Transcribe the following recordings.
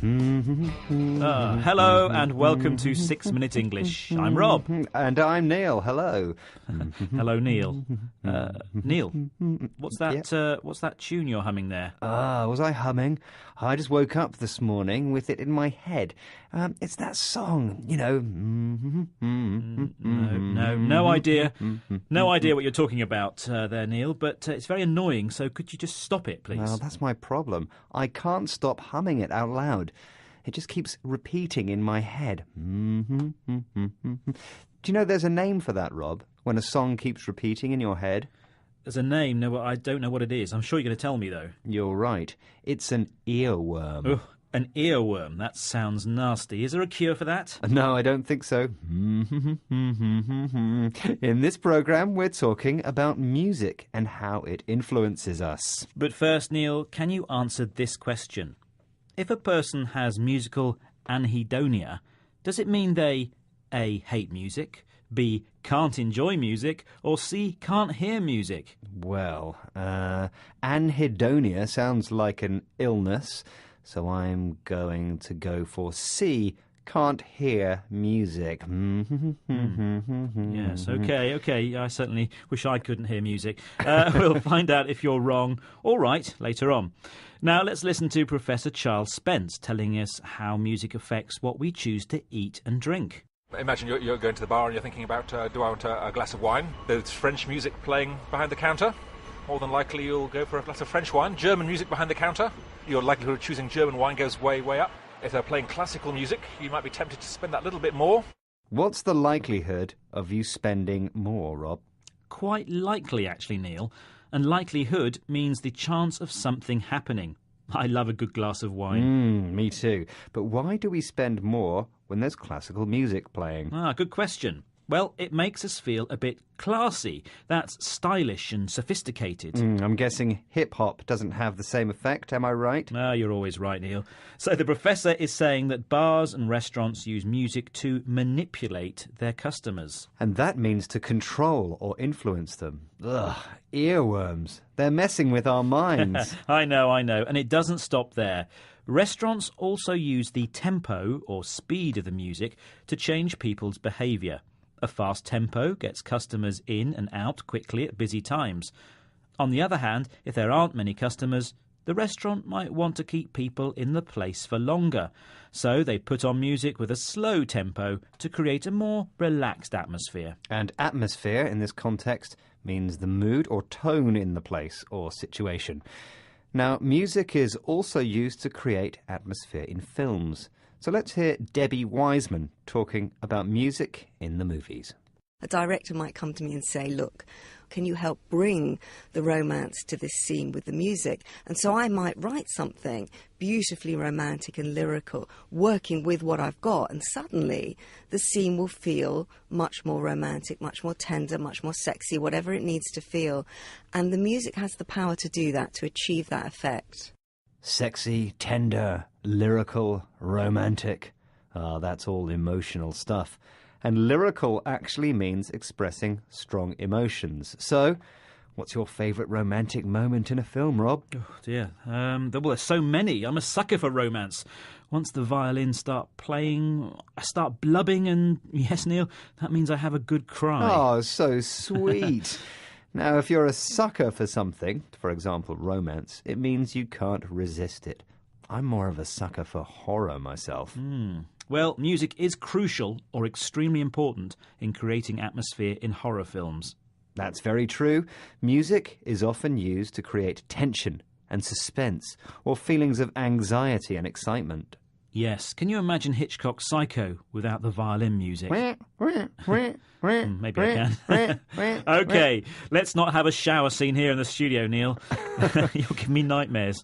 Hello and welcome to 6 Minute English. I'm Rob. And I'm Neil. Hello. Hello, Neil. Neil, what's that tune you're humming there? Was I humming? I just woke up this morning with it in my head. It's that song, you know. No idea. No idea what you're talking about there, Neil, but it's very annoying, so could you just stop it, please? Well, that's my problem. I can't stop humming it out loud. It just keeps repeating in my head. Do you know there's a name for that, Rob? When a song keeps repeating in your head? There's a name. No, I don't know what it is. I'm sure you're going to tell me, though. You're right. It's an earworm. Ugh, an earworm. That sounds nasty. Is there a cure for that? No, I don't think so. In this programme, we're talking about music and how it influences us. But first, Neil, can you answer this question? If a person has musical anhedonia, does it mean they A. hate music, B. can't enjoy music, or C. can't hear music? Well, anhedonia sounds like an illness, so I'm going to go for C. Can't hear music. Yes, okay. I certainly wish I couldn't hear music. We'll find out if you're wrong or right later on. Now let's listen to Professor Charles Spence telling us how music affects what we choose to eat and drink. Imagine you're going to the bar and you're thinking about, do I want a glass of wine? There's French music playing behind the counter. More than likely you'll go for a glass of French wine. German music behind the counter. Your likelihood of choosing German wine goes way, way up. If they're playing classical music, you might be tempted to spend that little bit more. What's the likelihood of you spending more, Rob? Quite likely, actually, Neil. And likelihood means the chance of something happening. I love a good glass of wine. Me too. But why do we spend more when there's classical music playing? Good question. Well, it makes us feel a bit classy. That's stylish and sophisticated. I'm guessing hip-hop doesn't have the same effect, am I right? You're always right, Neil. So the professor is saying that bars and restaurants use music to manipulate their customers. And that means to control or influence them. Ugh, earworms. They're messing with our minds. I know. And it doesn't stop there. Restaurants also use the tempo or speed of the music to change people's behaviour. A fast tempo gets customers in and out quickly at busy times. On the other hand, if there aren't many customers, the restaurant might want to keep people in the place for longer. So they put on music with a slow tempo to create a more relaxed atmosphere. And atmosphere in this context means the mood or tone in the place or situation. Now, music is also used to create atmosphere in films. So let's hear Debbie Wiseman talking about music in the movies. A director might come to me and say, look, can you help bring the romance to this scene with the music? And so I might write something beautifully romantic and lyrical, working with what I've got, and suddenly the scene will feel much more romantic, much more tender, much more sexy, whatever it needs to feel. And the music has the power to do that, to achieve that effect. Sexy, tender, lyrical, romantic. That's all emotional stuff. And lyrical actually means expressing strong emotions. So, what's your favourite romantic moment in a film, Rob? Oh, dear. There's so many. I'm a sucker for romance. Once the violins start playing, I start blubbing and, yes, Neil, that means I have a good cry. Oh, so sweet. Now, if you're a sucker for something, for example, romance, it means you can't resist it. I'm more of a sucker for horror myself. Well, music is crucial or extremely important in creating atmosphere in horror films. That's very true. Music is often used to create tension and suspense or feelings of anxiety and excitement. Yes. Can you imagine Hitchcock's Psycho without the violin music? Maybe I can. OK, let's not have a shower scene here in the studio, Neil. You'll give me nightmares.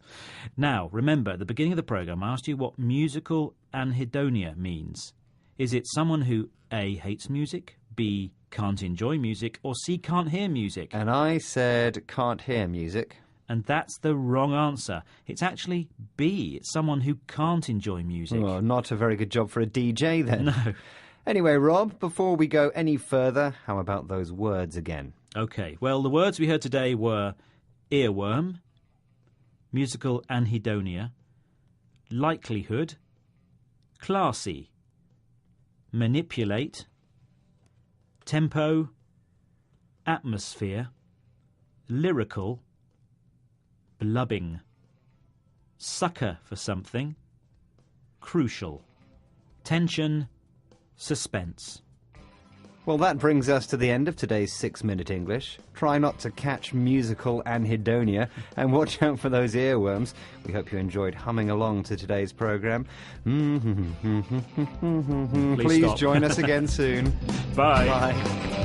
Now, remember, at the beginning of the programme, I asked you what musical anhedonia means. Is it someone who A. hates music, B. can't enjoy music, or C. can't hear music? And I said can't hear music. And that's the wrong answer. It's actually B. It's someone who can't enjoy music. Well, not a very good job for a DJ then. No. Anyway, Rob, before we go any further, how about those words again? OK, well, the words we heard today were earworm, musical anhedonia, likelihood, classy, manipulate, tempo, atmosphere, lyrical, blubbing, sucker for something, crucial, tension, suspense. Well, that brings us to the end of today's 6-Minute English. Try not to catch musical anhedonia and watch out for those earworms. We hope you enjoyed humming along to today's programme. Please stop. join us again soon. Bye. Bye.